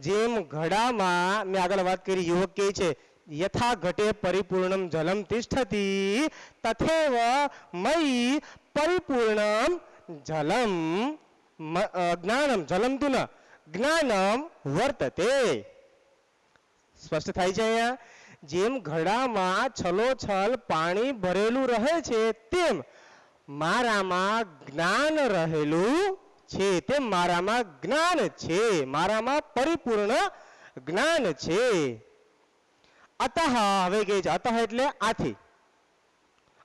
જેમ ઘડામાં મેં આગળ વાત કરી યુવક કહે છે યથા ઘટે પરિપૂર્ણમ જલમ તિષ્ઠતિ તથૈવ મયી પરિપૂર્ણમ જલમ જ્ઞાનમ. જલમ તું ન જ્ઞાનમ વર્તતે. સ્પષ્ટ થાય છે અહીંયા. જેમ ઘડામાં છલોછલ પાણી ભરેલું રહે છે તેમ મારામાં જ્ઞાન રહેલું છે. તેમ મારામાં જ્ઞાન છે, મારામાં પરિપૂર્ણ જ્ઞાન છે. અતઃ હવે કહે છે અતઃ એટલે આથી.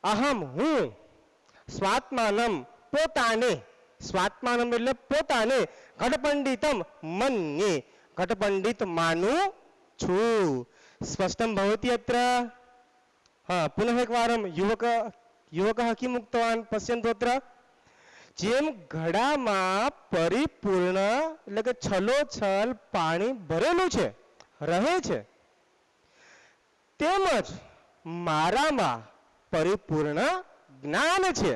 અહમ હું સ્વાત્માનમ પોતાને, સ્વાત્માનમ એટલે પોતાને, ઘટપંડિતમ મન્યે, ઘટપંડિત માનું છું. સ્પષ્ટમ ભવતિ અત્ર. હા, પુનઃ એકવારમ. યુવકઃ કિમ ઉક્તવાન પશ્યन्तु અત્ર. જેમ ઘડામાં પરિપૂર્ણ એટલે કે છલોછલ પાણી ભરેલું છે, રહે છે, તેમજ મારામાં પરિપૂર્ણ જ્ઞાન છે.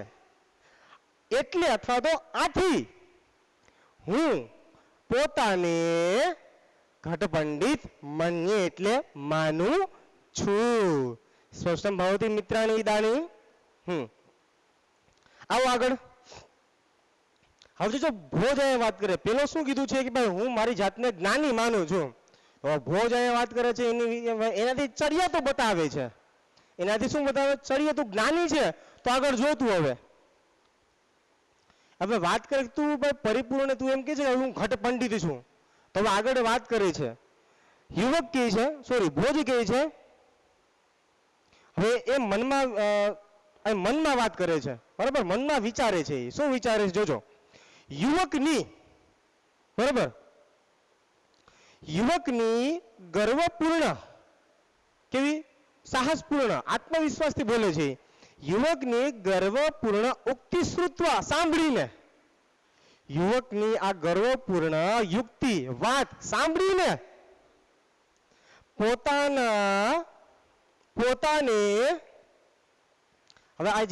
એટલે અથવા તો આથી હું પોતાને ઘટપંડિત મન્યે એટલે માનું છું. સ્પષ્ટમ ભવતિ મિત્રાણી ઇદાનીમ. આવો આગળ. હવે જો ભોજ અહીંયા વાત કરે, પેલો શું કીધું છે કે ભાઈ હું મારી જાતને જ્ઞાની માનું છું. ભોજ અહીંયા વાત કરે છે એનાથી ચડિયાતું બતાવે છે. એનાથી શું બતાવે? ચડિયાતું જ્ઞાની છે. તો આગળ જોતું હવે વાત કરે તું ભાઈ પરિપૂર્ણ, તું એમ કે છે હું ઘટ પંડિત છું. તો હવે આગળ વાત કરે છે, યુવક કહે છે, સોરી ભોજ કહે છે. હવે એ મનમાં વાત કરે છે, બરાબર, મનમાં વિચારે છે. શું વિચારે છે જોજો. યુવકની, બરાબર, યુવકની ગર્વપૂર્ણ, કેવી સાહસપૂર્ણ, આત્મવિશ્વાસથી બોલે છે. યુવકની ગર્વપૂર્ણ ઉક્તિ શ્રુત્વા, સાંભળીને, યુવકની આ ગર્વપૂર્ણ યુક્તિ વાત સાંભળીને પોતાને હવે આ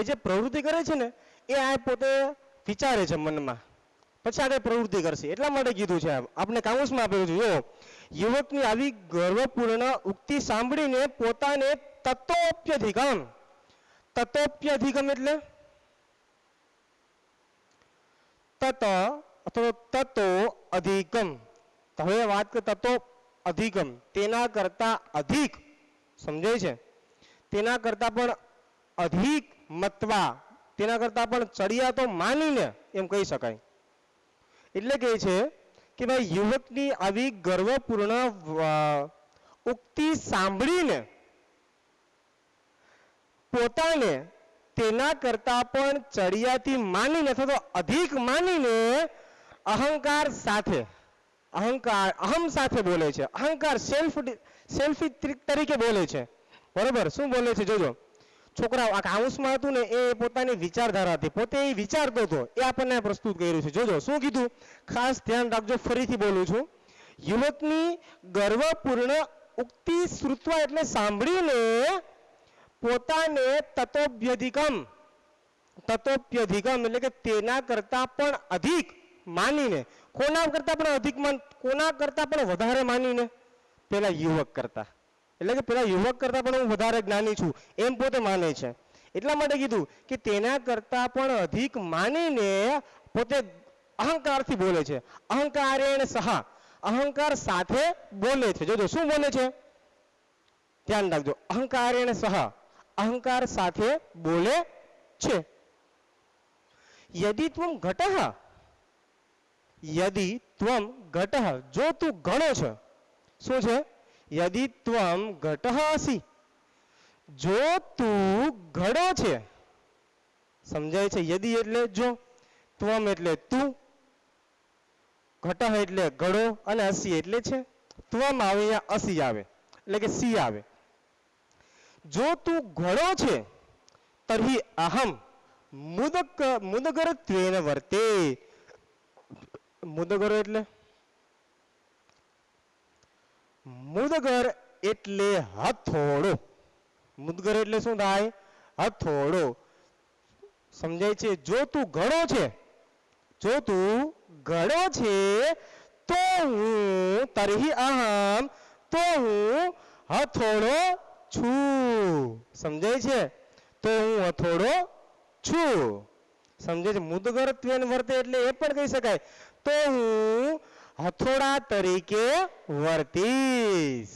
જે પ્રવૃત્તિ કરે છે ને એ આ પોતે વિચારે છે મનમાં, પછી આગળ પ્રવૃત્તિ કરશે. એટલા માટે કીધું છે, આપણે કાઉન્સમાં આપેલું છે. જો યુવકની આવી ગર્વપૂર્ણ ઉક્તિ સાંભળીને પોતાને તતોપ્યધિગમ, તતોપ્યધિગમ એટલે તત અથવા તતો અધિગમ. હવે વાત કર તતો અધિગમ, તેના કરતા અધિક, સમજાય છે, તેના કરતા પણ અધિક મત્વા, તેના કરતા પણ ચડિયાતો માનીને એમ કહી શકાય. એટલે કહે છે કે ભાઈ યુવકની આવી ગર્વપૂર્ણ ઉક્તિ સાંભળીને પોતાને તેના કરતા પણ ચડિયાતી માનીને અથવા તો અધિક માનીને અહંકાર સાથે, અહમ સાથે બોલે છે. અહંકાર સેલ્ફી તરીકે બોલે છે, બરોબર. શું બોલે છે જોજો. છોકરા આ કાઉન્સમાં હતું ને એ પોતાની વિચારધારાથી પોતે એ વિચારતો હતો, એ આપણને પ્રસ્તુત કર્યું છે. જોજો શું કીધું, ખાસ ધ્યાન રાખજો, ફરીથી બોલું છું. યુવકની ગર્વપૂર્ણ ઉક્તિ શ્રુત્વા એટલે સાંભળીને પોતાને તતોપ્યધિગમ, તતોપ્યધિગમ એટલે કે તેના કરતા પણ અધિક માનીને, કોના કરતા પણ અધિક કોના કરતા પણ વધારે માનીને, પેલા યુવક કરતા, એટલે કે પેલા યુવક કરતા પણ હું વધારે જ્ઞાની છું એમ પોતે માને છે. એટલા માટે કીધું કે તેના કરતા પણ અધિક માનીને પોતે અહંકારથી બોલે છે. અહંકારેણ સહ, અહંકાર સાથે બોલે છે. જોજો શું બોલે છે, ધ્યાન રાખજો. અહંકારેણ સહ, અહંકાર સાથે બોલે છે. યદિ ત્વમ ઘટઃ, યદિ ત્વમ ઘટઃ, જો તું ઘણો છે. શું છે? યદિ ત્વમ ઘટઃ અસી, જો તું ઘડો છે. સમજાય છે? યદિ એટલે જો, ત્વમ એટલે તું, ઘટઃ એટલે ઘડો અને અસી એટલે છે. ત્વમ આવે અહીંયા અસી આવે એટલે કે સી આવે. જો તું ઘડો છે તર્હિ અહમ મુદગરત્વેન વર્તે. મુદગર એટલે મુદગર એટલે હથોડો. મુદગર એટલે શું થાય? હથોડો. સમજાય છે? જો તું ઘડો છે, જો તું ઘડો છે તો હું તર્હિ અહમ, તો હું હથોડો છું. સમજાય છે? તો હું હથોડો છું. સમજે છે? મુદગરત્વેન વર્તે એટલે એ પણ કહી શકાય તો હું હથોડા તરીકે વર્તીશ.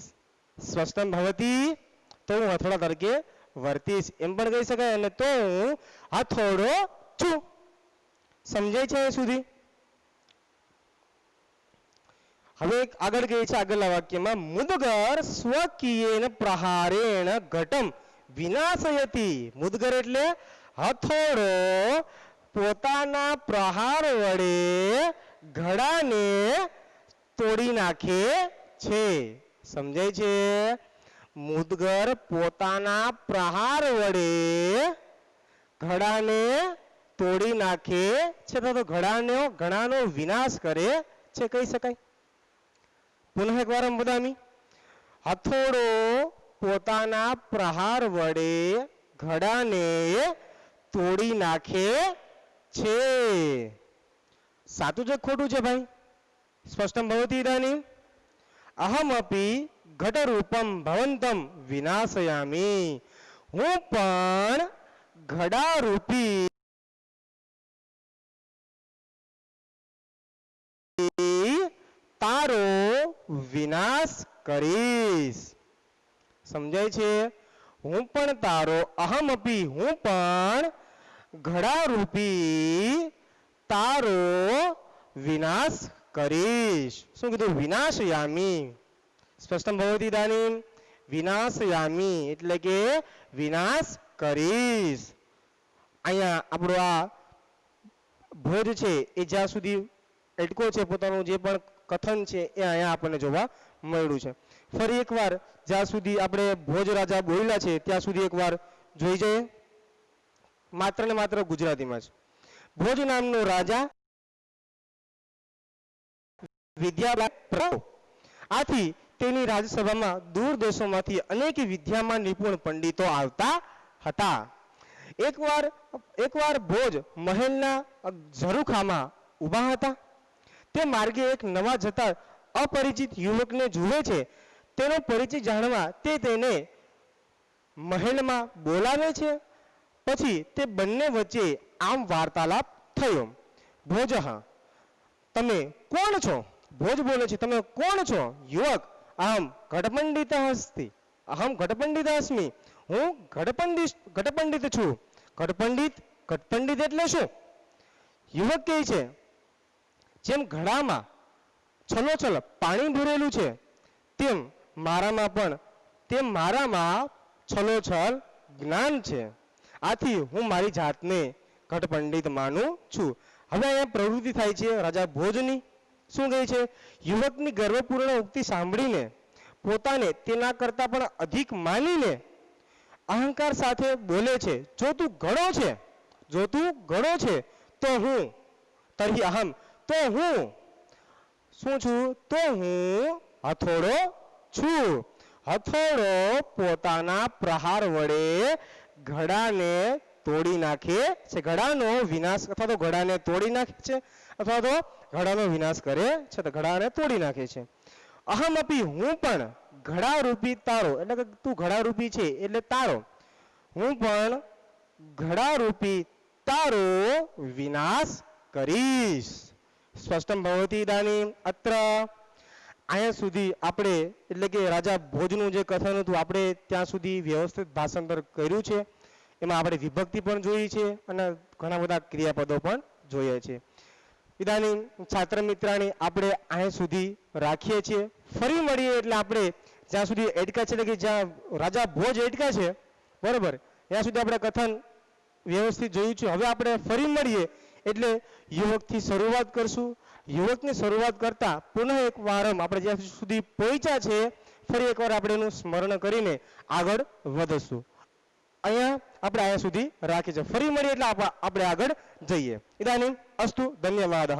સ્પષ્ટમ ભવતી, તો હું હથોડા તરીકે વર્તીશ એમ પણ કહી શકાય, અને તો હું હથોડો છું. સમજાય છે અહીં સુધી? હવે આગળ કહે છે આગળના વાક્યમાં, મુદગર સ્વકીયેન પ્રહારેણ ઘટમ વિનાશયતિ. મુદગર એટલે હથોડો પોતાના પ્રહાર વડે ઘડાને તોડી નાખે છે. સમજાય છે? મુદગર પોતાના પ્રહાર વડે ઘડાને તોડી નાખે છે તો ઘડાનો વિનાશ કરે છે કહી શકાય. પુનઃ એકવાર બદામી. હથોડો પોતાના પ્રહાર વડે ઘડાને તોડી નાખે છે. સાચું છે ખોટું છે ભાઈ? સ્પષ્ટમ ભવતિ ઇદાનીમ. અહમપી ઘટરૂપમ ભવંતમ વિનાશયામી. હું પણ ઘડારૂપી તારો વિનાશ કરીશ. સમજાય છે? હું પણ તારો અહમપી હું પણ ઘડારૂપી તારો વિનાશ કરીશ. શું કીધું? વિનાશયામી. સ્પષ્ટમ ભવતિ ઇદાનીમ. વિનાશયામી એટલે કે વિનાશ કરીશ. અહીંયા આપણો આ ભોજ છે એ જ્યાં સુધી એટકો છે પોતાનું જે પણ કથન છે એ અહીંયા આપણને જોવા મળ્યું છે. ફરી એકવાર જ્યાં સુધી આપણે ભોજ રાજા બોલ્યા છે ત્યાં સુધી એકવાર જોઈ જઈએ, માત્ર ને માત્ર ગુજરાતીમાં જ. ભોજ નામનો રાજા વિદ્યા આથી તેની રાજસભામાં દૂર દેશોમાંથી અનેક વિદ્યામાં નિપુણ પંડિતો આવતા હતા. એકવાર ભોજ મહેલના ઝરૂખામાં ઊભા હતા. તે માર્ગે એક નવા જતા અપરિચિત યુવકને જુએ છે. તેનો પરિચય જાણવા તે તેને મહેલમાં બોલાવે છે. પછી તે બંને વચ્ચે આમ વાર્તાલાપ થયો. ભોજ, તમે કોણ છો? ભોજ બોલે છે, તમે કોણ છો? યુવક, અહમ ઘટપંડિત હસ્તિ. અહમ ઘટપંડિત અસ્મિ. હું ઘટપંડિત છું. ઘટપંડિત એટલે શું? યુવક કહે છે, જેમ ઘડામાં છલોછલ પાણી ભરેલું છે તેમ મારામાં છલોછલ જ્ઞાન છે. આથી હું મારી જાતને ઘટપંડિત માનું છું. હવે અહીંયા પ્રવૃત્તિ થાય છે રાજા ભોજની. શું કહે છે? યુવકની ગર્વપૂર્ણ ઉક્તિ સાંભળીને પોતાને તેના કરતા પણ અધિક માનીને અહંકાર સાથે બોલે છે, જો તું ઘડો છે તો હું તરી અહમ, તો હું શું છું? તો હું હથોડો છું. હથોડો પોતાના પ્રહાર વડે ઘડાને તોડી નાખે છે. ઘડાનો વિનાશ અથવા તો ઘડાને તોડી નાખે છે અથવા તો ઘડાનો વિનાશ કરે છે તો ઘડાને તોડી નાખે છે. અહમપી હું પણ ઘડારૂપી તારો, એટલે કે તું ઘડારૂપી છે એટલે તારો, હું પણ ઘડારૂપી તારો વિનાશ કરીશ. સ્પષ્ટમ ભવતિ ઇદાનીમ. અત્ર અહીંયા સુધી આપણે એટલે કે રાજા ભોજનું જે કથન હતું આપણે ત્યાં સુધી વ્યવસ્થિત ભાષાંતર કર્યું છે. એમાં આપણે વિભક્તિ પણ જોઈ છે અને ઘણા બધા ક્રિયાપદો પણ જોઈએ છે. ઇદાનીમ છાત્ર મિત્રાણી આપણે અહીંયા સુધી રાખીએ છીએ. ફરી મળીએ એટલે આપણે જ્યાં સુધી એડકા છે એટલે કે જ્યાં રાજા ભોજ એડકા છે બરાબર ત્યાં સુધી આપણે કથન વ્યવસ્થિત જોયું છે. હવે આપણે ફરી મળીએ એટલે યુવકથી શરૂઆત કરશું. યુવકની શરૂઆત કરતા પુનઃ એક વાર આપણે જ્યાં સુધી પહોંચ્યા છે ફરી એકવાર આપણે એનું સ્મરણ કરીને આગળ વધશું. અહીંયા સુધી રાખી છે. ફરી મળીએ એટલે આપણે આગળ જઈએ. ઇદાનીમ અસ્તુ ધન્યવાદ.